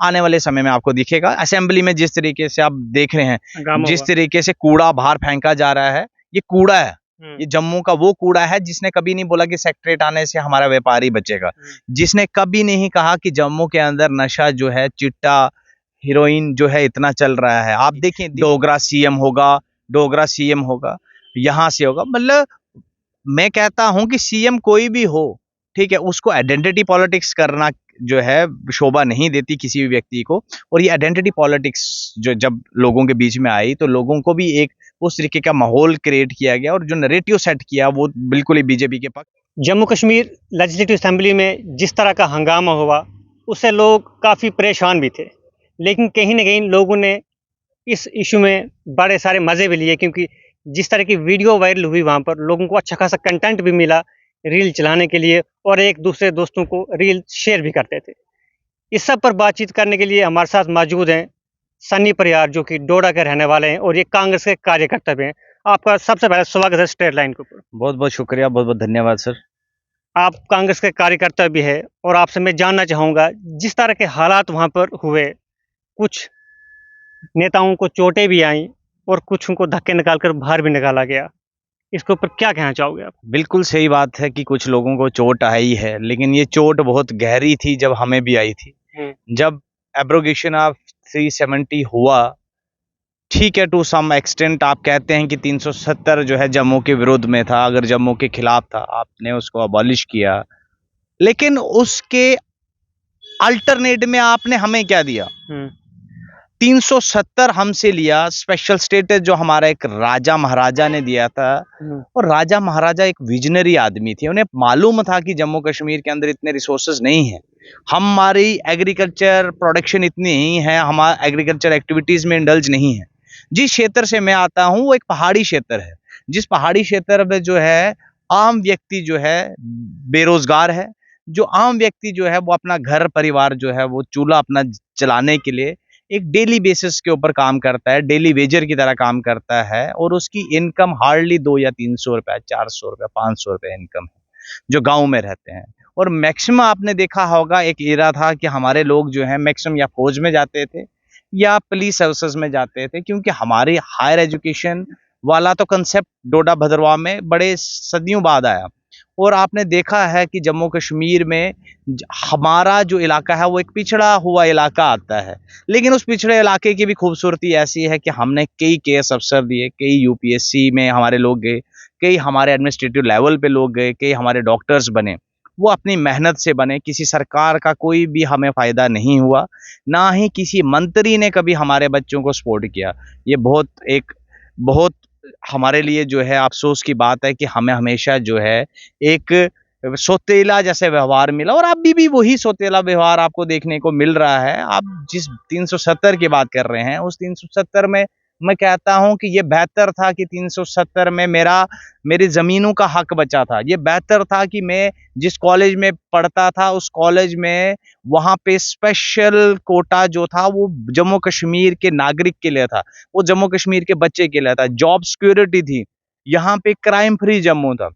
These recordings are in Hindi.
आने वाले समय में आपको दिखेगा। असेंबली में जिस तरीके से आप देख रहे हैं, जिस हुआ। तरीके से कूड़ा बाहर फेंका जा रहा है, ये कूड़ा है। ये जम्मू का वो कूड़ा है जिसने कभी नहीं बोला कि सेक्रेटरीट आने से हमारा व्यापार ही बचेगा, जिसने कभी नहीं कहा कि जम्मू के अंदर नशा जो है, चिट्टा, हीरोइन जो है इतना चल रहा है। आप देखें, डोगरा सीएम होगा, डोगरा सीएम होगा, यहाँ से होगा। मतलब मैं कहता हूं कि सीएम कोई भी हो, ठीक है, उसको आइडेंटिटी पॉलिटिक्स करना जो है शोभा नहीं देती किसी भी व्यक्ति को। और ये आइडेंटिटी पॉलिटिक्स जो जब लोगों के बीच में आई तो लोगों को भी एक उस तरीके का माहौल क्रिएट किया गया और जो नैरेटिव सेट किया वो बिल्कुल ही बीजेपी के पक्ष। जम्मू कश्मीर लेजिस्लेटिव असेंबली में जिस तरह का हंगामा हुआ उससे लोग काफ़ी परेशान भी थे, लेकिन कहीं ना कहीं लोगों ने इस इशू में बड़े सारे मज़े भी लिए, क्योंकि जिस तरह की वीडियो वायरल हुई वहाँ पर लोगों को अच्छा खासा कंटेंट भी मिला रील चलाने के लिए, और एक दूसरे दोस्तों को रील शेयर भी करते थे। इस सब पर बातचीत करने के लिए हमारे साथ मौजूद हैं सन्नी परियार, जो कि डोडा के रहने वाले हैं और ये कांग्रेस के कार्यकर्ता भी हैं। आपका सबसे पहले स्वागत है स्ट्रेट लाइन के ऊपर। बहुत बहुत शुक्रिया, बहुत बहुत धन्यवाद सर। आप कांग्रेस के कार्यकर्ता भी है और आपसे मैं जानना चाहूँगा, जिस तरह के हालात वहाँ पर हुए, कुछ नेताओं को चोटें भी आईं और कुछ उनको धक्के निकालकर बाहर भी निकाला गया, इसके ऊपर क्या कहना चाहोगे आप? बिल्कुल सही बात है कि कुछ लोगों को चोट आई है, लेकिन ये चोट बहुत गहरी थी जब हमें भी आई थी। जब एब्रोगेशन ऑफ 370 हुआ, ठीक है, टू सम एक्सटेंट आप कहते हैं कि 370 जो है जम्मू के विरुद्ध में था, अगर जम्मू के खिलाफ था, आपने उसको अबॉलिश किया, लेकिन उसके अल्टरनेट में आपने हमें क्या दिया? 370 हमसे लिया, स्पेशल स्टेटस जो हमारा एक राजा महाराजा ने दिया था। और राजा महाराजा एक विजनरी आदमी थे, उन्हें मालूम था कि जम्मू कश्मीर के अंदर इतने रिसोर्सेज नहीं है, हमारी एग्रीकल्चर प्रोडक्शन इतनी नहीं है, हमारा एग्रीकल्चर एक्टिविटीज में इंडल्ज नहीं है। जिस क्षेत्र से मैं आता हूं वो एक पहाड़ी क्षेत्र है, जिस पहाड़ी क्षेत्र में जो है आम व्यक्ति जो है बेरोजगार है, जो आम व्यक्ति जो है वो अपना घर परिवार जो है वो चूल्हा अपना चलाने के लिए एक डेली बेसिस के ऊपर काम करता है, डेली वेजर की तरह काम करता है, और उसकी इनकम हार्डली 2 या 300 रुपए, 400 रुपए, 500 रुपए इनकम है जो गांव में रहते हैं। और मैक्सिमम आपने देखा होगा, एक एरा था कि हमारे लोग जो है मैक्सिमम या फौज में जाते थे या पुलिस सर्विसेज में जाते थे, क्योंकि हमारी हायर एजुकेशन वाला तो कंसेप्ट डोडा भद्रवाह में बड़े सदियों बाद आया। और आपने देखा है कि जम्मू कश्मीर में हमारा जो इलाका है वो एक पिछड़ा हुआ इलाका आता है, लेकिन उस पिछड़े इलाके की भी खूबसूरती ऐसी है कि हमने कई केएस अफसर दिए, कई यूपीएससी में हमारे लोग गए, कई हमारे एडमिनिस्ट्रेटिव लेवल पे लोग गए, कई हमारे डॉक्टर्स बने, वो अपनी मेहनत से बने। किसी सरकार का कोई भी हमें फायदा नहीं हुआ, ना ही किसी मंत्री ने कभी हमारे बच्चों को सपोर्ट किया। ये बहुत हमारे लिए जो है अफसोस की बात है कि हमें हमेशा जो है एक सोतेला जैसे व्यवहार मिला, और अभी भी वही सोतेला व्यवहार आपको देखने को मिल रहा है। आप जिस 370 की बात कर रहे हैं, उस 370 में मैं कहता हूं कि ये बेहतर था कि 370 में मेरी जमीनों का हक बचा था। ये बेहतर था कि मैं जिस कॉलेज में पढ़ता था उस कॉलेज में वहां पे स्पेशल कोटा जो था वो जम्मू कश्मीर के नागरिक के लिए था, वो जम्मू कश्मीर के बच्चे के लिए था। जॉब सिक्योरिटी थी, यहाँ पे क्राइम फ्री जम्मू था।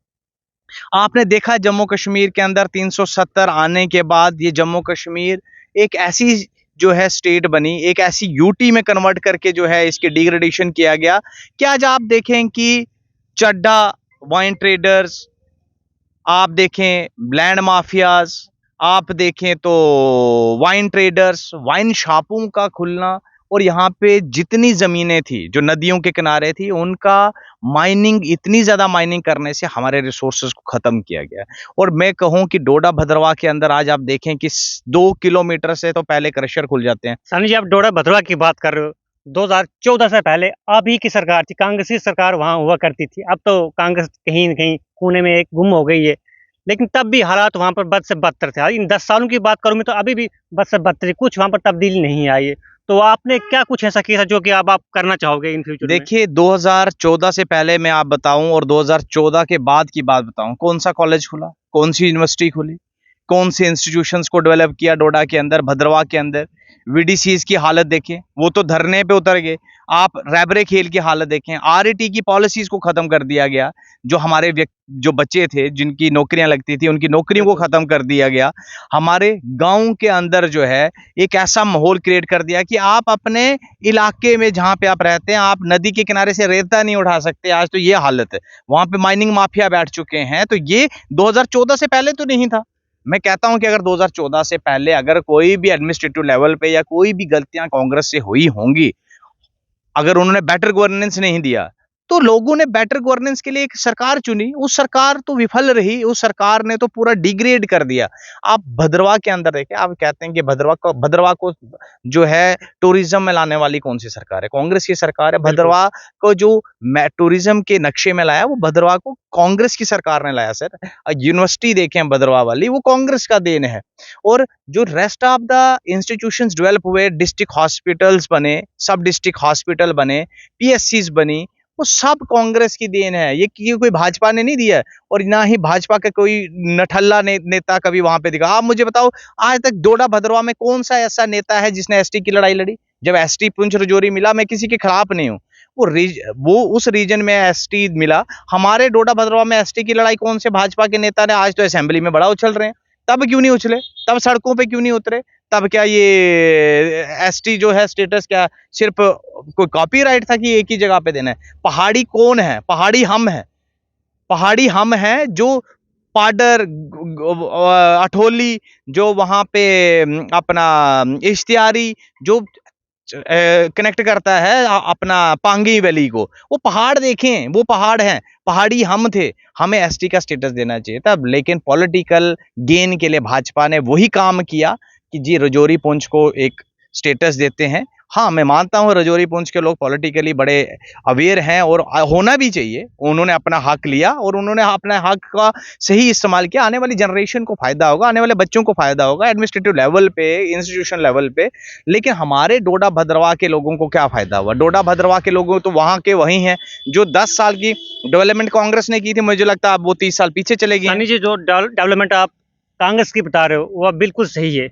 आपने देखा जम्मू कश्मीर के अंदर 370 आने के बाद ये जम्मू कश्मीर एक ऐसी जो है स्टेट बनी, एक ऐसी यूटी में कन्वर्ट करके जो है इसके डिग्रेडेशन किया गया कि आज आप देखें कि चड्डा, वाइन ट्रेडर्स, आप देखें लैंड माफियाज, आप देखें तो वाइन ट्रेडर्स, वाइन शॉपों का खुलना, और यहाँ पे जितनी जमीनें थी जो नदियों के किनारे थी उनका माइनिंग, इतनी ज्यादा माइनिंग करने से हमारे रिसोर्सेज को खत्म किया गया। और मैं कहूँ कि डोडा भद्रवाह के अंदर आज आप देखें कि 2 किलोमीटर से तो पहले क्रशर खुल जाते हैं। सनी जी, आप डोडा भद्रवाह की बात कर रहे हो, 2014 से पहले आप ही की सरकार थी, कांग्रेस की सरकार वहां हुआ करती थी। अब तो कांग्रेस कहीं न कहीं कोने में एक गुम हो गई है, लेकिन तब भी हालात वहां पर बद से बदतर थे। इन 10 सालों की बात करूं मैं तो अभी भी बद से बदतर है, कुछ वहां पर तब्दीली नहीं आई है। तो आपने क्या कुछ ऐसा किया जो कि अब आप करना चाहोगे इन फ्यूचर में? देखिए, 2014 से पहले मैं आप बताऊं और 2014 के बाद की बात बताऊं, कौन सा कॉलेज खुला, कौन सी यूनिवर्सिटी खुली? कौन से इंस्टीट्यूशंस को डेवलप किया डोडा के अंदर, भद्रवाह के अंदर। वीडीसीज की हालत देखें, वो तो धरने पे उतर गए। आप रैबरे खेल की हालत देखें, आरईटी की पॉलिसीज को खत्म कर दिया गया। जो हमारे जो बच्चे थे जिनकी नौकरियां लगती थी, उनकी नौकरियों को खत्म कर दिया गया। हमारे गांव के अंदर जो है एक ऐसा माहौल क्रिएट कर दिया कि आप अपने इलाके में जहां पे आप रहते हैं, आप नदी के किनारे से रेता नहीं उठा सकते। आज तो ये हालत है, वहां पे माइनिंग माफिया बैठ चुके हैं। तो ये 2014 से पहले तो नहीं था। मैं कहता हूं कि अगर 2014 से पहले अगर कोई भी एडमिनिस्ट्रेटिव लेवल पे या कोई भी गलतियां कांग्रेस से हुई होंगी, अगर उन्होंने बेटर गवर्नेंस नहीं दिया, तो लोगों ने बेटर गवर्नेंस के लिए एक सरकार चुनी, उस सरकार तो विफल रही, उस सरकार ने तो पूरा डिग्रेड कर दिया। आप भद्रवाह के अंदर देखिए, आप कहते हैं कि भद्रवाह को जो है टूरिज्म में लाने वाली कौन सी सरकार है? कांग्रेस की सरकार है। भद्रवाह को जो टूरिज्म के नक्शे में लाया, वो भद्रवाह को कांग्रेस की सरकार ने लाया सर। यूनिवर्सिटी देखें भद्रवाह वाली, वो कांग्रेस का देन है। और जो rest of the institutions develop हुए, डिस्ट्रिक्ट हॉस्पिटल्स बने, सब डिस्ट्रिक्ट हॉस्पिटल बने, पीएससीज बनी, वो सब कांग्रेस की देन है। ये कोई भाजपा ने नहीं दिया, और ना ही भाजपा का कोई नठल्ला नेता कभी वहां पे दिखा। आप मुझे बताओ, आज तक डोडा भद्रवाह में कौन सा ऐसा नेता है जिसने एसटी की लड़ाई लड़ी? जब एसटी पुंछ रजौरी मिला, मैं किसी के खिलाफ नहीं हूँ, वो उस रीजन में एसटी मिला। हमारे डोडा भद्रवाह में एसटी की लड़ाई कौन से भाजपा के नेता ने? आज तो असेंबली में बड़ा उछल रहे हैं। तब क्यों नहीं उछले? तब सड़कों पे क्यों नहीं उतरे? तब क्या ये एसटी जो है स्टेटस क्या सिर्फ कोई कॉपीराइट था कि एक ही जगह पे देना है? पहाड़ी कौन है? पहाड़ी हम हैं। पहाड़ी हम हैं जो पाडर, अठोली, जो वहां पे अपना इश्तियारी जो कनेक्ट करता है अपना पांगी वैली को, वो पहाड़ देखें, वो पहाड़ हैं। पहाड़ी हम थे, हमें एसटी का स्टेटस देना चाहिए था। लेकिन पॉलिटिकल गेन के लिए भाजपा ने वही काम किया कि जी रजौरी पुंछ को एक स्टेटस देते हैं। हाँ, मैं मानता हूँ रजौरी पुंछ के लोग पॉलिटिकली बड़े अवेयर हैं और होना भी चाहिए। उन्होंने अपना हक लिया और उन्होंने अपने हक का सही इस्तेमाल किया। आने वाली जनरेशन को फायदा होगा, आने वाले बच्चों को फायदा होगा, एडमिनिस्ट्रेटिव लेवल पे, इंस्टीट्यूशन लेवल पे। लेकिन हमारे डोडा भद्रवाह के लोगों को क्या फायदा हुआ? डोडा भद्रवाह के लोगों तो वहां के वही हैं जो 10 साल की डेवलपमेंट कांग्रेस ने की थी। मुझे लगता है अब वो 30 साल पीछे चले गए। यानी जी जो डेवलपमेंट आप कांग्रेस की बता रहे हो वो बिल्कुल सही है,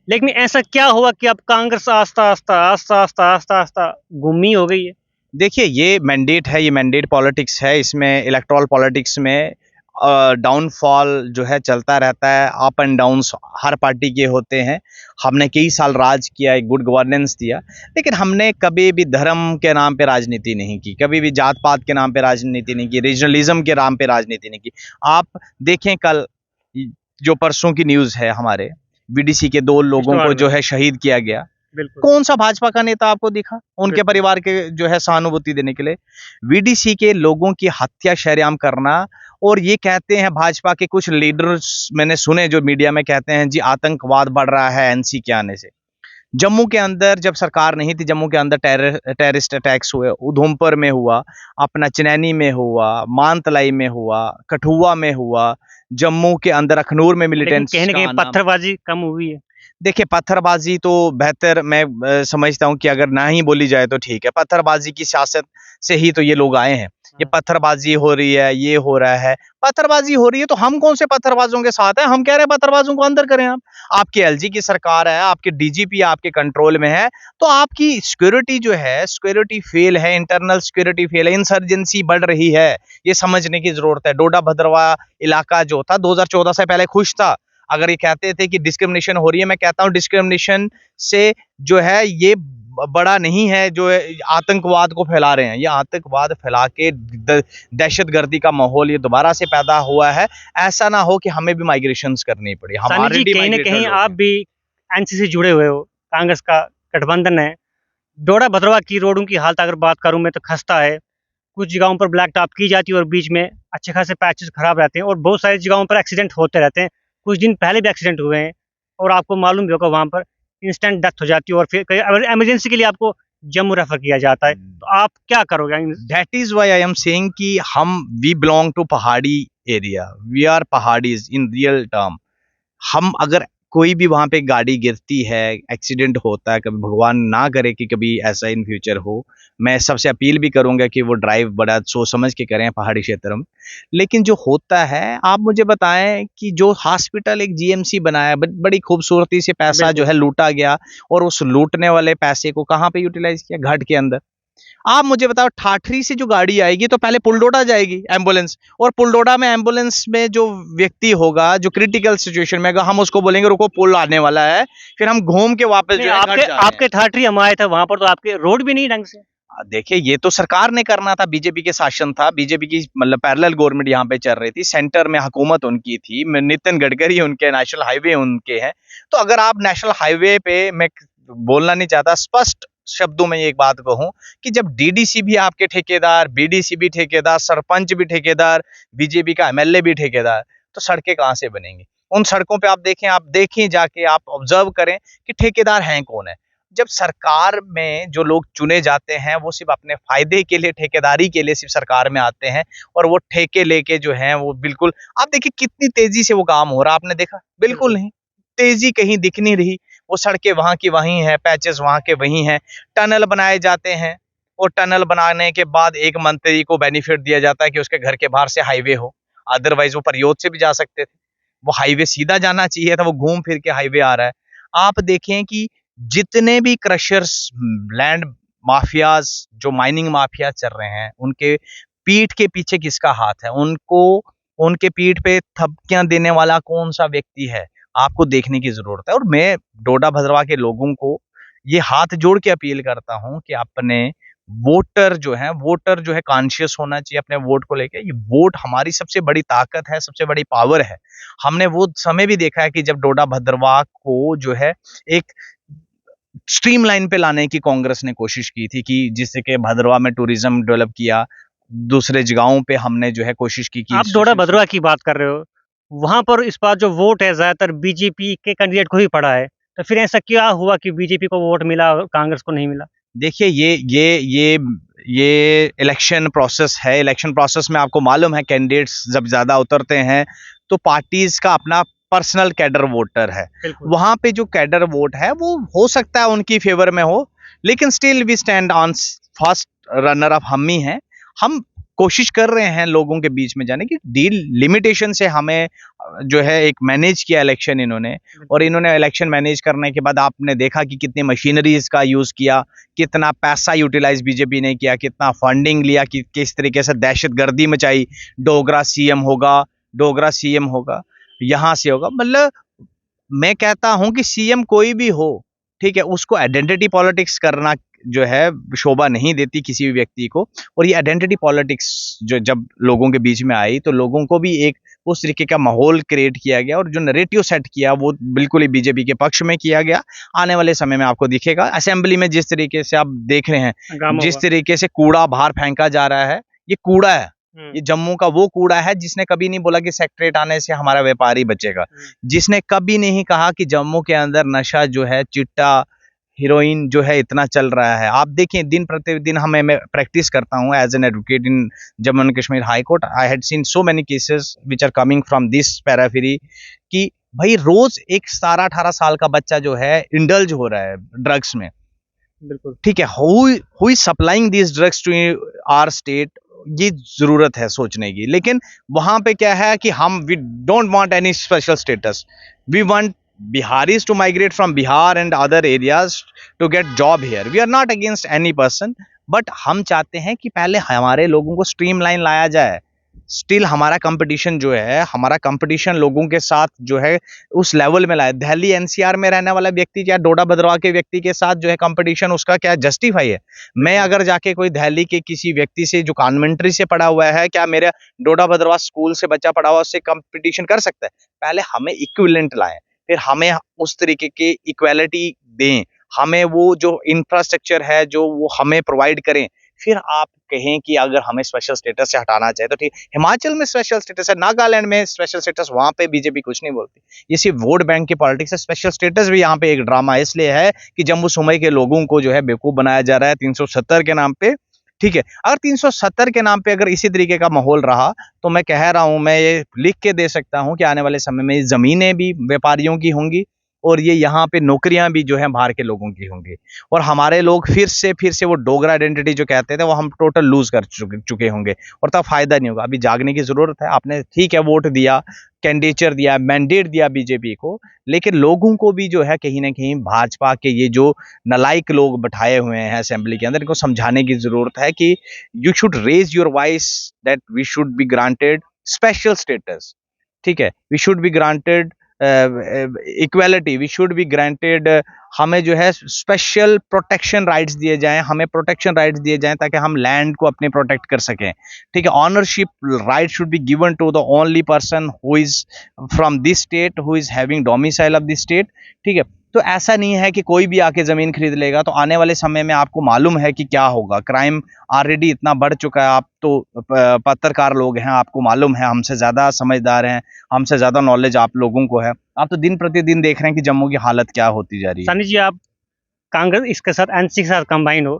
लेकिन ऐसा क्या हुआ कि अब कांग्रेस आस्ता आस्ता आस्ता आस्ता आस्ता आस्ता गुम्मी हो गई है? देखिए, ये मैंडेट है, ये मैंडेट पॉलिटिक्स है। इसमें इलेक्टोरल पॉलिटिक्स में डाउनफॉल जो है चलता रहता है। Up and downs her party के होते हैं। हमने कई साल राज किया, एक गुड गवर्नेंस दिया, लेकिन हमने कभी भी धर्म के नाम पे राजनीति नहीं की, कभी भी जात पात के नाम पे राजनीति नहीं की, रीजनलिज्म के नाम पे राजनीति नहीं की। आप देखें, कल जो परसों की न्यूज़ है, हमारे बीडीसी के 2 लोगों को जो है शहीद किया गया। कौन सा भाजपा का नेता आपको दिखा उनके परिवार के जो है सहानुभूति देने के लिए? वीडीसी के लोगों की हत्या शरेआम करना, और ये कहते हैं भाजपा के कुछ लीडर्स, मैंने सुने जो मीडिया में कहते हैं जी आतंकवाद बढ़ रहा है एनसी के आने से। जम्मू के अंदर जब सरकार नहीं थी, जम्मू के अंदर टेररिस्ट अटैक्स हुए। उधमपुर में हुआ, अपना चनैनी में हुआ, मानतलाई में हुआ, कठुआ में हुआ, जम्मू के अंदर अखनूर में मिलिटेंट्स कहीं ना कहीं पत्थरबाजी कम हुई है। देखिए, पत्थरबाजी तो बेहतर मैं समझता हूं कि अगर ना ही बोली जाए तो ठीक है। पत्थरबाजी की सियासत से ही तो ये लोग आए हैं। ये पत्थरबाजी हो रही है, ये हो रहा है, पत्थरबाजी हो रही है, तो हम कौन से पत्थरबाजों के साथ हैं? हम कह रहे हैं पत्थरबाजों को अंदर करें आप। आपके एलजी की सरकार है, आपके डीजीपी आपके कंट्रोल में है, तो आपकी सिक्योरिटी जो है, सिक्योरिटी फेल है, इंटरनल सिक्योरिटी फेल है, इंसर्जेंसी बढ़ रही है, ये समझने की जरूरत है। डोडा भद्रवाह इलाका जो था 2014 से पहले खुश था। अगर ये कहते थे कि डिस्क्रिमिनेशन हो रही है, मैं कहता हूं डिस्क्रिमिनेशन से जो है ये बड़ा नहीं है जो आतंकवाद को फैला रहे हैं। ये आतंकवाद फैला के दहशतगर्दी का माहौल ये दोबारा से पैदा हुआ है। ऐसा ना हो कि हमें भी माइग्रेशंस करनी पड़े। हमारे कहीं ना कहीं आप भी एनसी से जुड़े हुए हो, कांग्रेस का गठबंधन है। डोडा भद्रवाह की रोडों की हालत अगर बात करूं मैं तो खस्ता है। कुछ जगहों पर ब्लैक टॉप की जाती है और बीच में अच्छे खासे पैचेस खराब रहते हैं, और बहुत सारी जगहों पर एक्सीडेंट होते रहते हैं। कुछ दिन पहले भी एक्सीडेंट हुए हैं और आपको मालूम भी होगा वहाँ पर इंस्टेंट डेथ हो जाती है, और फिर इमरजेंसी के लिए आपको जम्मू रेफर किया जाता है। तो आप क्या करोगे? That is why I am saying कि we belong to Pahari area, we are Paharis in real term. हम अगर कोई भी वहां पे गाड़ी गिरती है, एक्सीडेंट होता है, कभी भगवान ना करे कि कभी ऐसा इन फ्यूचर हो, मैं सबसे अपील भी करूंगा कि वो ड्राइव बड़ा सोच समझ के करें पहाड़ी क्षेत्र में। लेकिन जो होता है, आप मुझे बताएं कि जो हॉस्पिटल एक जीएमसी बनाया, बड़ी खूबसूरती से पैसा जो बिल्कुल। है लूटा गया, और उस लूटने वाले पैसे को कहाँ पे यूटिलाइज किया? घाट के अंदर। आप मुझे बताओ, ठाठरी से जो गाड़ी आएगी तो पहले पुलडोडा जाएगी एम्बुलेंस, और पुलडोडा में एम्बुलेंस में जो व्यक्ति होगा जो क्रिटिकल सिचुएशन में, अगर हम उसको बोलेंगे रुको पुल आने वाला है, फिर हम घूम के वापस नहीं, जो है घट आपके जा रहे आपके ठाठरी हम आए थे, वहां पर तो आपके रोड भी नहीं ढंग से। देखिए, ये तो सरकार ने करना था, बीजेपी के शासन था, बीजेपी की मतलब पैरेलल गवर्नमेंट यहाँ पे चल रही थी, सेंटर में हुकूमत उनकी थी, नितिन गडकरी उनके, नेशनल हाईवे उनके हैं। तो अगर आप नेशनल हाईवे पे, मैं बोलना नहीं चाहता, स्पष्ट शब्दों में एक बात कहूं कि जब डीडीसी भी आपके ठेकेदार, बीडीसी भी ठेकेदार, सरपंच भी ठेकेदार, बीजेपी का एमएलए भी ठेकेदार, तो सड़कें कहां से बनेंगी? उन सड़कों पे आप देखें जाके, आप ऑब्जर्व करें कि ठेकेदार हैं कौन है। जब सरकार में जो लोग चुने जाते हैं वो सिर्फ अपने फायदे के लिए, ठेकेदारी के लिए सिर्फ सरकार में आते हैं, और वो ठेके लेके जो हैं वो बिल्कुल, आप देखिए कितनी तेजी से वो काम हो रहा, आपने देखा? बिल्कुल नहीं, तेजी कहीं दिख नहीं रही। वो सड़कें वहां की वहीं हैं, पैचेस वहां के वहीं हैं, टनल बनाए जाते हैं, और टनल बनाने के बाद एक मंत्री को बेनिफिट दिया जाता है कि उसके घर के बाहर से हाईवे हो, अदरवाइज वो परियोज से भी जा सकते थे, वो हाईवे सीधा जाना चाहिए था, वो घूम फिर के हाईवे आ रहा है। आप देखें कि जितने भी क्रशर्स, लैंड माफियाज, जो माइनिंग माफिया चल रहे हैं, उनके पीठ के पीछे किसका हाथ है? उनको, उनके पीठ पे थपकियां देने वाला कौन सा व्यक्ति है? आपको देखने की जरूरत है। और मैं डोडा भद्रवा के लोगों को ये हाथ जोड़ के अपील करता हूं कि अपने वोटर जो है कॉन्शियस होना चाहिए अपने वोट को लेके। ये वोट हमारी सबसे बड़ी ताकत है, सबसे बड़ी पावर है। हमने वो समय भी देखा है कि जब डोडा भद्रवा को जो है एक स्ट्रीमलाइन पे लाने की कांग्रेस ने कोशिश की थी, कि जिससे कि भद्रवा में टूरिज्म डेवलप किया, दूसरे जगहों पे हमने जो है कोशिश की आप डोडा भद्रवा की बात कर रहे हो, वहां पर इस बार जो वोट है ज्यादातर बीजेपी के कैंडिडेट को ही पड़ा है, तो फिर ऐसा क्या हुआ कि बीजेपी को वोट मिला और कांग्रेस को नहीं मिला? देखिए, ये इलेक्शन प्रोसेस है। इलेक्शन प्रोसेस में आपको मालूम है, कैंडिडेट्स जब ज्यादा उतरते हैं तो पार्टीज का अपना पर्सनल कैडर वोटर है। वहां पे जो कैडर वोट है वो हो सकता है उनकी फेवर में हो, लेकिन still we stand on first runner up हम ही हैं। हम कोशिश कर रहे हैं लोगों के बीच में जाने की, डील लिमिटेशन से हमें जो है एक मैनेज किया इलेक्शन इन्होंने, और इन्होंने इलेक्शन मैनेज करने के बाद आपने देखा कि कितनी मशीनरीज का यूज किया, कितना पैसा यूटिलाइज बीजेपी ने किया, कितना फंडिंग लिया, कि किस तरीके से दहशतगर्दी मचाई, डोगरा सीएम होगा, डोगरा सीएम होगा, यहाँ से होगा। मतलब मैं कहता हूं कि सीएम कोई भी हो, ठीक है, उसको आइडेंटिटी पॉलिटिक्स करना जो है शोभा नहीं देती किसी भी व्यक्ति को। और ये आइडेंटिटी पॉलिटिक्स जो जब लोगों के बीच में आई, तो लोगों को भी एक उस तरीके का माहौल क्रिएट किया गया, और जो नैरेटिव सेट किया वो बिल्कुल ही बीजेपी के पक्ष में किया गया। आने वाले समय में आपको दिखेगा असेंबली में जिस तरीके से आप देख रहे हैं, जिस तरीके से कूड़ा बाहर फेंका जा रहा है, ये कूड़ा है, ये जम्मू का वो कूड़ा है जिसने कभी नहीं बोला कि सेक्रेटरेट आने से हमारा व्यापारी बचेगा, जिसने कभी नहीं कहा कि जम्मू के अंदर नशा जो है, चिट्टा, हीरोइन जो है इतना चल रहा है। आप देखें, दिन प्रतिदिन मैं प्रैक्टिस करता हूं as an advocate in Jammu and Kashmir high court. I had seen so many cases which are coming from this periphery, कि भाई रोज एक 17-18 साल का बच्चा जो है इंडल्ज हो रहा है ड्रग्स में। बिल्कुल ठीक है, who is supplying this drugs to our state, ये जरूरत है सोचने की। लेकिन वहां पे क्या है कि हम we don't want any special status, we want Biharis to migrate from Bihar and other areas to get job here. We are not against any person, but हम चाहते हैं कि पहले हमारे लोगों को स्ट्रीमलाइन लाया जाए। स्टिल हमारा कंपटीशन जो है, हमारा कंपटीशन लोगों के साथ जो है उस लेवल में लाए। दिल्ली एनसीआर में रहने वाला व्यक्ति या डोडा भद्रवा के व्यक्ति के साथ जो है कंपटीशन, उसका क्या जस्टिफाई है? मैं अगर जाके कोई दिल्ली के किसी व्यक्ति से जो कॉन्वेंट्री से पढ़ा हुआ है, क्या मेरा डोडा भद्रवा स्कूल से बच्चा पढ़ा हुआ उससे कंपटीशन कर सकता है? पहले हमें इक्विवेलेंट लाएं, फिर हमें उस तरीके की इक्वालिटी दें, हमें वो जो इंफ्रास्ट्रक्चर है जो वो हमें प्रोवाइड करें। फिर आप कहें कि अगर हमें स्पेशल स्टेटस से हटाना चाहिए तो ठीक, हिमाचल में स्पेशल स्टेटस है, नागालैंड में स्पेशल स्टेटस, वहां पे बीजेपी कुछ नहीं बोलती। ये सिर्फ वोट बैंक की पॉलिटिक्स है। स्पेशल स्टेटस भी यहाँ पे एक ड्रामा इसलिए है कि जम्मू सूबाई के लोगों को जो है बेवकूफ बनाया जा रहा है 370 के नाम पे। ठीक है, अगर 370 के नाम पे अगर इसी तरीके का माहौल रहा, तो मैं कह रहा हूं, मैं ये लिख के दे सकता हूं कि आने वाले समय में जमीनें भी व्यापारियों की होंगी, और ये यहाँ पे नौकरियां भी जो है बाहर के लोगों की होंगी, और हमारे लोग फिर से वो डोगरा आइडेंटिटी जो कहते थे वो हम टोटल लूज कर चुके होंगे, और तब फायदा नहीं होगा। अभी जागने की जरूरत है। आपने ठीक है वोट दिया, कैंडिडेचर दिया, मैंडेट दिया बीजेपी को, लेकिन लोगों को भी जो है कहीं ना कहीं भाजपा के ये जो नलायक लोग बैठाए हुए हैं असेंबली के अंदर, इनको समझाने की जरूरत है कि you should raise your voice that we should be granted special status. ठीक है, we should be granted equality, we should be granted, हमें जो है स्पेशल प्रोटेक्शन राइट्स दिए जाएं, हमें प्रोटेक्शन राइट्स दिए जाएं ताकि हम लैंड को अपने प्रोटेक्ट कर सकें। ठीक है, ownership right should be given to the only person who is from this state, who is having domicile of this state. ठीक है, तो ऐसा नहीं है कि कोई भी आके जमीन खरीद लेगा। तो आने वाले समय में आपको मालूम है कि क्या होगा। क्राइम ऑलरेडी इतना बढ़ चुका है। आप तो पत्रकार लोग हैं, आपको मालूम है, हमसे ज्यादा समझदार हैं, हमसे ज्यादा नॉलेज आप लोगों को है। आप तो दिन प्रतिदिन देख रहे हैं कि जम्मू की हालत क्या होती जा रही है। सनी जी, आप कांग्रेस इसके साथ एनसी के साथ कंबाइन हो,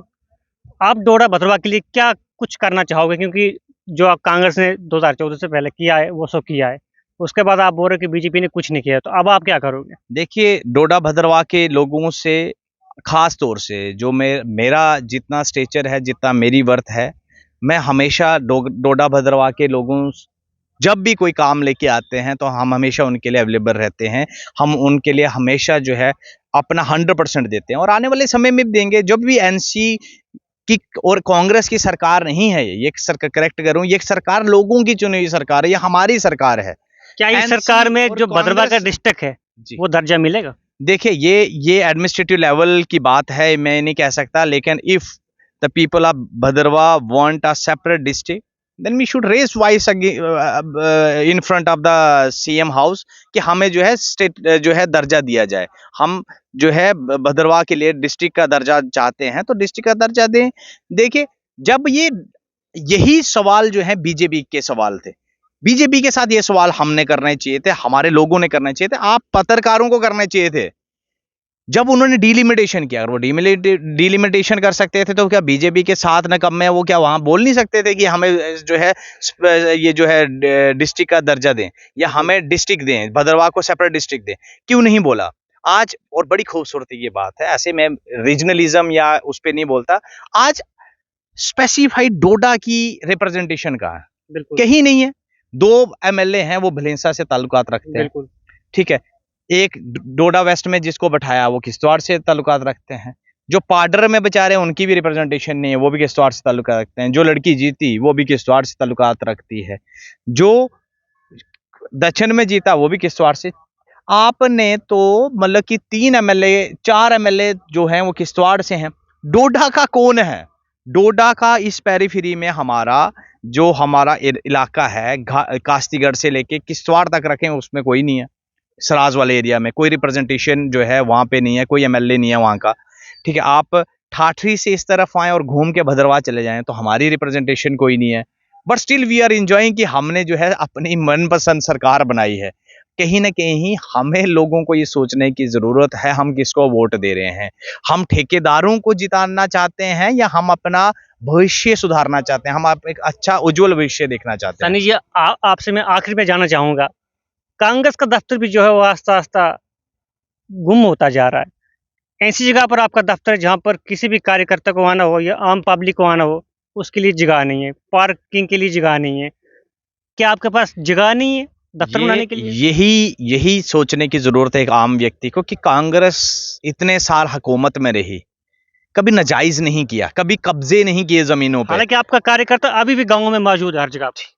आप डोडा भद्रवाह के लिए क्या कुछ करना चाहोगे? क्योंकि जो आप कांग्रेस ने 2014 से पहले किया है वो सब किया है, उसके बाद आप बोल रहे हो कि बीजेपी ने कुछ नहीं किया, तो अब आप क्या करोगे? देखिए, डोडा भद्रवाह के लोगों से, खास तौर से जो मेरा जितना स्टेचर है, जितना मेरी वर्थ है, मैं हमेशा डोडा भद्रवाह के लोगों, जब भी कोई काम लेके आते हैं तो हम हमेशा उनके लिए अवेलेबल रहते हैं। हम उनके लिए हमेशा जो है अपना 100% देते हैं, और आने वाले समय में भी देंगे। जब भी एनसी की और कांग्रेस की सरकार नहीं है, ये सरकार, करेक्ट करूं, ये सरकार लोगों की चुनी हुई सरकार है, ये हमारी सरकार है। क्या इस NC सरकार में और जो भद्रवाह का कांग्रेस, डिस्ट्रिक्ट है जी वो दर्जा मिलेगा? देखिए, ये एडमिनिस्ट्रेटिव लेवल की बात है, मैं नहीं कह सकता, लेकिन if the people of Bhaderwah want a separate district, then we should raise voice in front of the CM house कि हमें जो है स्टेट जो है दर्जा दिया जाए। हम जो है भद्रवाह के लिए डिस्ट्रिक्ट का दर्जा चाहते हैं तो डिस्ट्रिक्ट का दर्जा दें। देखिए, जब यही सवाल जो है बीजेपी के सवाल थे, बीजेपी के साथ ये सवाल हमने करने चाहिए थे, हमारे लोगों ने करने चाहिए थे, आप पत्रकारों को करने चाहिए थे। जब उन्होंने डिलिमिटेशन किया, अगर वो डिलिमिटेशन कर सकते थे तो क्या बीजेपी के साथ न कम में वो क्या वहां बोल नहीं सकते थे कि हमें जो है ये जो है डिस्ट्रिक्ट का दर्जा दें, या हमें डिस्ट्रिक्ट दें, भद्रवाह को सेपरेट डिस्ट्रिक्ट दें? क्यों नहीं बोला आज? और बड़ी खूबसूरती की बात है, ऐसे मैं रीजनलिज्म या उस पर नहीं बोलता, आज स्पेसिफाइड डोडा की रिप्रेजेंटेशन का है, बिल्कुल कहीं नहीं है। 2 एमएलए हैं वो भलेंसा से ताल्लुकात रखते हैं। बिल्कुल। ठीक है, एक डोडा वेस्ट में जिसको बैठाया वो किश्तवाड़ से ताल्लुकात रखते हैं। जो पाडर में बेचारे उनकी भी रिप्रेजेंटेशन नहीं है, वो भी किश्तवाड़ से ताल्लुकात रखते हैं। जो लड़की जीती वो भी किश्तवाड़ से ताल्लुकात रखती है। जो दक्षिण में जीता वो भी किश्तवाड़ से। आपने तो मतलब कि 3 एमएलए 4 एमएलए जो हैं वो किश्तवाड़ से हैं। डोडा का कौन है? डोडा का इस पेरीफेरी में हमारा इलाका है, कास्तीगढ़ से लेके किश्तवाड़ तक रखें, उसमें कोई नहीं है। सराज वाले एरिया में कोई रिप्रेजेंटेशन जो है वहां पे नहीं है, कोई एमएलए नहीं है वहां का। ठीक है, आप ठाठरी से इस तरफ आए और घूम के भद्रवाह चले जाएं तो हमारी रिप्रेजेंटेशन कोई नहीं है। But still we are enjoying कि हमने जो है अपनी मनपसंद सरकार बनाई है। कहीं ना कहीं हमें लोगों को ये सोचने की जरूरत है, हम किसको वोट दे रहे हैं। हम ठेकेदारों को जिताना चाहते हैं या हम अपना भविष्य सुधारना चाहते हैं, हम एक अच्छा उज्जवल भविष्य देखना चाहते हैं। सनी जी, आपसे मैं आखिर में जानना चाहूंगा, कांग्रेस का दफ्तर भी जो है वो आस्ता आस्ता गुम होता जा रहा है। ऐसी जगह पर आपका दफ्तर है जहाँ पर किसी भी कार्यकर्ता को आना हो या आम पब्लिक को आना हो, उसके लिए जगह नहीं है, पार्किंग के लिए जगह नहीं है। क्या आपके पास जगह नहीं है दफ्तर बनाने के लिए? यही सोचने की जरूरत है एक आम व्यक्ति को कि कांग्रेस इतने साल हुकूमत में रही, कभी नाजायज नहीं किया, कभी कब्जे नहीं किए जमीनों पे। हालांकि आपका कार्यकर्ता अभी भी गाँवों में मौजूद है हर जगह पे।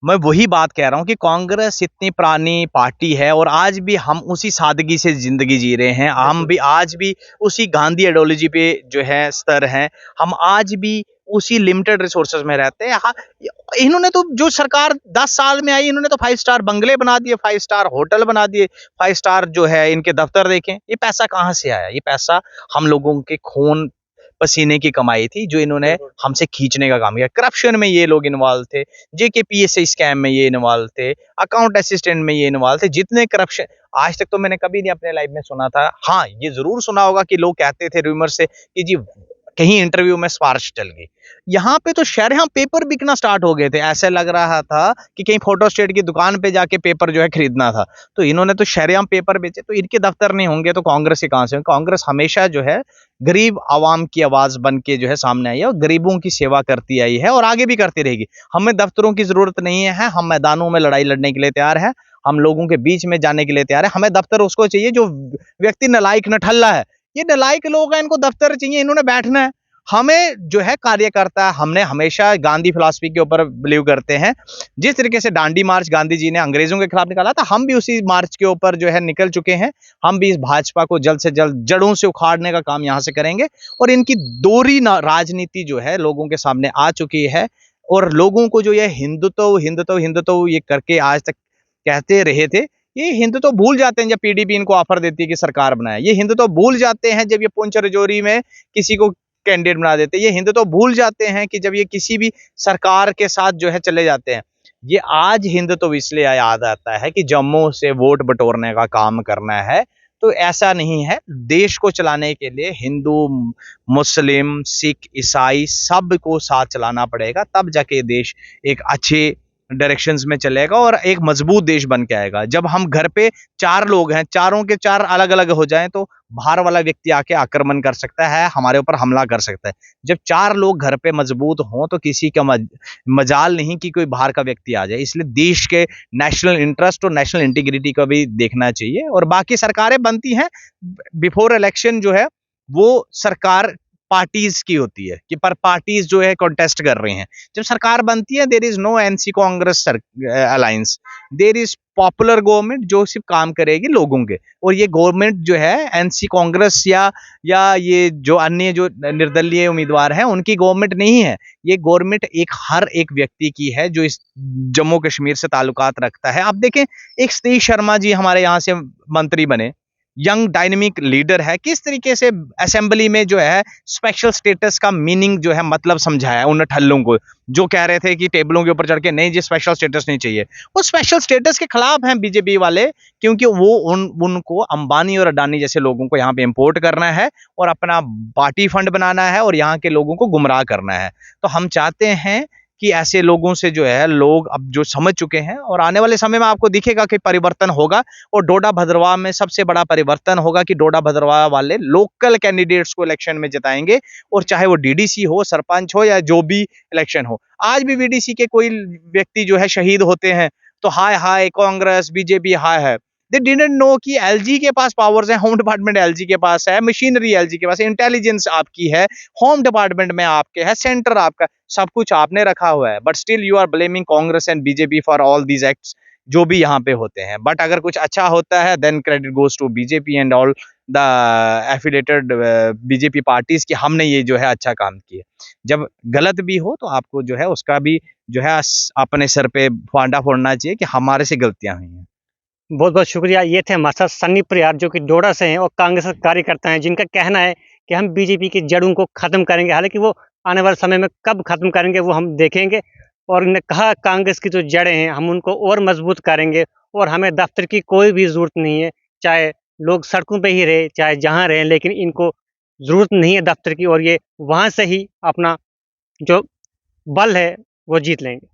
मैं वही बात कह रहा हूं कि कांग्रेस इतनी पुरानी पार्टी है और आज भी हम उसी सादगी से जिंदगी जी रहे हैं। हम भी आज भी उसी गांधी आइडियोलॉजी पे जो है स्तर हैं। हम आज भी उसी लिमिटेड रिसोर्सेज में रहते हैं। इन्होंने तो जो सरकार 10 साल में आई, इन्होंने तो 5 स्टार बंगले बना दिए, 5 स्टार होटल बना दिए, 5 स्टार जो है इनके दफ्तर देखें। ये पैसा कहाँ से आया? ये पैसा हम लोगों के खून पसीने की कमाई थी जो इन्होंने हमसे खींचने का काम किया। करप्शन में ये लोग इन्वॉल्व थे, जेकेपीएससी स्कैम में ये इन्वॉल्व थे, अकाउंट असिस्टेंट में ये इन्वॉल्व थे। जितने करप्शन आज तक तो मैंने कभी नहीं अपने लाइफ में सुना था। हाँ, ये जरूर सुना होगा कि लोग कहते थे रूमर से कि जी कहीं इंटरव्यू में सिफारिश चल गई। यहाँ पे तो शहर, यहाँ पेपर बिकना स्टार्ट हो गए थे, ऐसे लग रहा था कि कहीं फोटो स्टेट की दुकान पे जाके पेपर जो है खरीदना था। तो इन्होंने तो शहर पेपर बेचे, तो इनके दफ्तर नहीं होंगे तो कांग्रेस के कहां से? कांग्रेस हमेशा जो है गरीब आवाम की आवाज बन के जो है सामने आई है और गरीबों की सेवा करती आई है और आगे भी करती रहेगी। हमें दफ्तरों की जरूरत नहीं है, हम मैदानों में लड़ाई लड़ने के लिए तैयार है, हम लोगों के बीच में जाने के लिए तैयार है। हमें दफ्तर उसको चाहिए जो व्यक्ति नालायक नठल्ला है। ये नालायक लोग हैं, इनको दफ्तर चाहिए, इन्होंने बैठना है। हमें जो है कार्यकर्ता, हमने हमेशा गांधी फिलॉसफी के ऊपर बिलीव करते हैं। जिस तरीके से दांडी मार्च गांधी जी ने अंग्रेजों के खिलाफ निकाला था, हम भी उसी मार्च के ऊपर जो है निकल चुके हैं। हम भी इस भाजपा को जल्द से जल्द जड़ों से उखाड़ने का काम यहां से करेंगे और इनकी दोहरी राजनीति जो है लोगों के सामने आ चुकी है। और लोगों को जो ये हिंदुत्व हिंदुत्व हिंदुत्व ये करके आज तक कहते रहे थे, ये हिंदुत्व भूल जाते हैं जब पीडीपी इनको ऑफर देती है कि सरकार बनाए। ये हिंदुत्व भूल जाते हैं जब ये पुंछ रजौरी में किसी को कैंडिडेट बना देते हैं। ये हिंदुत्व भूल जाते हैं कि जब ये किसी भी सरकार के साथ जो है चले जाते हैं। ये आज हिंदुत्व इसलिए याद आता है कि जम्मू से वोट बटोरने का काम करना है। तो ऐसा नहीं है, देश को चलाने के लिए हिंदू, मुस्लिम, सिख, ईसाई सबको साथ चलाना पड़ेगा, तब जाके देश एक अच्छे डायरेक्शंस में चलेगा और एक मजबूत देश बन के आएगा। जब हम घर पे 4 लोग हैं, चारों के 4 अलग अलग हो जाएं तो बाहर वाला व्यक्ति आके आक्रमण कर सकता है, हमारे ऊपर हमला कर सकता है। जब 4 लोग घर पे मजबूत हों तो किसी का मजाल नहीं कि कोई बाहर का व्यक्ति आ जाए। इसलिए देश के नेशनल इंटरेस्ट और नेशनल इंटीग्रिटी को भी देखना चाहिए। और बाकी सरकारें बनती हैं बिफोर इलेक्शन, जो है वो सरकार पार्टीज की होती है कि पर पार्टीज जो है कॉन्टेस्ट कर रही हैं। जब सरकार बनती है, there is no NC Congress alliance, there is popular government जो सिर्फ काम करेगी लोगों के। और ये गवर्नमेंट जो है एनसी कांग्रेस या ये जो अन्य जो निर्दलीय उम्मीदवार हैं उनकी गवर्नमेंट नहीं है। ये गवर्नमेंट हर एक व्यक्ति की है जो इस जम्मू कश्मीर से ताल्लुकात रखता है। आप देखें, एक सतीश शर्मा जी हमारे यहाँ से मंत्री बने, यंग डायनेमिक लीडर है, किस तरीके से असेंबली में जो है स्पेशल स्टेटस का मीनिंग जो है मतलब समझाया उन ठल्लों को जो कह रहे थे कि टेबलों के ऊपर चढ़ के नहीं जी स्पेशल स्टेटस नहीं चाहिए। वो स्पेशल स्टेटस के खिलाफ हैं बीजेपी वाले, क्योंकि वो उनको अंबानी और अडानी जैसे लोगों को यहाँ पे इंपोर्ट करना है और अपना पार्टी फंड बनाना है और यहाँ के लोगों को गुमराह करना है। तो हम चाहते हैं कि ऐसे लोगों से जो है लोग अब जो समझ चुके हैं, और आने वाले समय में आपको दिखेगा कि परिवर्तन होगा। और डोडा भद्रवाह में सबसे बड़ा परिवर्तन होगा कि डोडा भद्रवाह वाले लोकल कैंडिडेट्स को इलेक्शन में जिताएंगे। और चाहे वो डीडीसी हो, सरपंच हो या जो भी इलेक्शन हो। आज भी बीडीसी के कोई व्यक्ति जो है शहीद होते हैं तो हाय हाय कांग्रेस बीजेपी हाय है। दे डिडंट नो कि एलजी के पास पावर्स है, होम डिपार्टमेंट एलजी के पास है, मशीनरी एलजी के पास है, इंटेलिजेंस आपकी है, होम डिपार्टमेंट में आपके है, सेंटर आपका, सब कुछ आपने रखा हुआ है। But still you are blaming Congress and BJP for all these acts जो भी यहाँ पे होते हैं। बट अगर कुछ अच्छा होता है then credit goes to BJP and all the affiliated BJP parties कि हमने ये जो है अच्छा काम किया। जब गलत भी हो तो आपको जो है उसका भी जो है अपने सर पे फांडा फोड़ना चाहिए कि हमारे से गलतियां हुई हैं। बहुत बहुत शुक्रिया। ये थे हमारे साथ सन्नी परिहार जो कि डोडा से हैं और कांग्रेस के कार्यकर्ता हैं, जिनका कहना है कि हम बीजेपी की जड़ों को ख़त्म करेंगे। हालांकि वो आने वाले समय में कब ख़त्म करेंगे वो हम देखेंगे। और उन्होंने कहा कांग्रेस की जो जड़ें हैं हम उनको और मजबूत करेंगे और हमें दफ्तर की कोई भी ज़रूरत नहीं है, चाहे लोग सड़कों पे ही रहे चाहे जहाँ रहें, लेकिन इनको ज़रूरत नहीं है दफ्तर की और ये वहाँ से ही अपना जो बल है वो जीत लेंगे।